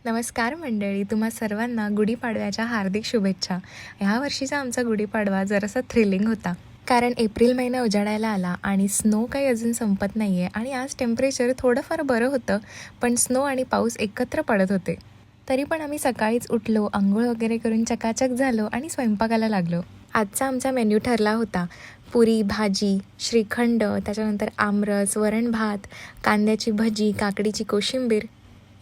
नमस्कार मंडळी, तुम्हा सर्वांना गुढीपाडव्याच्या हार्दिक शुभेच्छा. ह्या वर्षीचा आमचा गुढीपाडवा जरासा थ्रिलिंग होता. कारण एप्रिल महिना उजाडायला आला आणि स्नो काही अजून संपत नाही आहे आणि आज टेम्परेचर थोडंफार बरं होतं, पण स्नो आणि पाऊस एकत्र पडत होते. तरी पण आम्ही सकाळीच उठलो, अंघोळ वगैरे करून चकाचक झालो आणि स्वयंपाकाला लागलो. आजचा आमचा मेन्यू ठरला होता पुरी, भाजी, श्रीखंड, त्याच्यानंतर आमरस, वरण भात, कांद्याची भजी, काकडीची कोशिंबीर.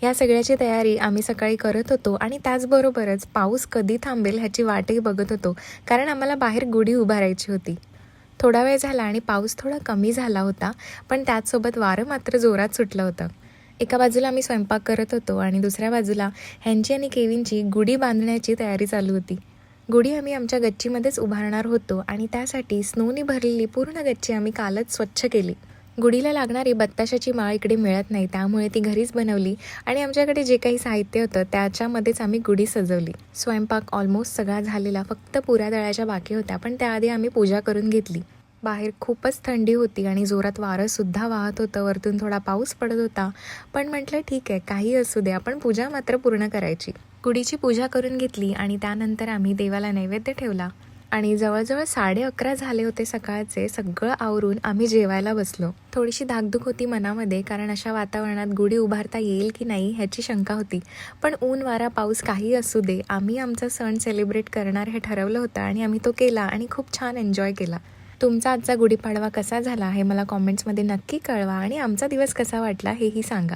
या सगळ्याची तयारी आम्ही सकाळी करत होतो आणि त्याचबरोबरच पाऊस कधी थांबेल ह्याची वाटही बघत होतो, कारण आम्हाला बाहेर गुढी उभारायची होती. थोडा वेळ झाला आणि पाऊस थोडा कमी झाला होता, पण त्याचसोबत वारं मात्र जोरात सुटलं होतं. एका बाजूला आम्ही स्वयंपाक करत होतो आणि दुसऱ्या बाजूला ह्यांची आणि केविनची गुढी बांधण्याची तयारी चालू होती. गुढी आम्ही आमच्या गच्चीमध्येच उभारणार होतो आणि त्यासाठी स्नोनी भरलेली पूर्ण गच्ची आम्ही कालच स्वच्छ केली. गुढीला लागणारी बत्ताशाची माळ इकडे मिळत नाही, त्यामुळे ती घरीच बनवली आणि आमच्याकडे जे काही साहित्य होतं त्याच्यामध्येच आम्ही गुढी सजवली. स्वयंपाक ऑलमोस्ट सगळा झालेला, फक्त पुऱ्या दळायच्या बाकी होत्या, पण त्याआधी आम्ही पूजा करून घेतली. बाहेर खूपच थंडी होती आणि जोरात वारंसुद्धा वाहत होतं, वरतून थोडा पाऊस पडत होता, पण म्हटलं ठीक आहे, काही असू दे, आपण पूजा मात्र पूर्ण करायची. गुढीची पूजा करून घेतली आणि त्यानंतर आम्ही देवाला नैवेद्य ठेवला आणि जवळजवळ 11:30 झाले होते सकाळचे. सगळं आवरून आम्ही जेवायला बसलो. थोडीशी धाकधूक होती मनामध्ये, कारण अशा वातावरणात गुढी उभारता येईल की नाही ह्याची शंका होती. पण ऊन वारा पाऊस काही असू दे, आम्ही आमचा सण सेलिब्रेट करणार हे ठरवलं होतं आणि आम्ही तो केला आणि खूप छान एन्जॉय केला. तुमचा आजचा गुढीपाडवा कसा झाला हे मला कॉमेंट्समध्ये नक्की कळवा आणि आमचा दिवस कसा वाटला हेही सांगा.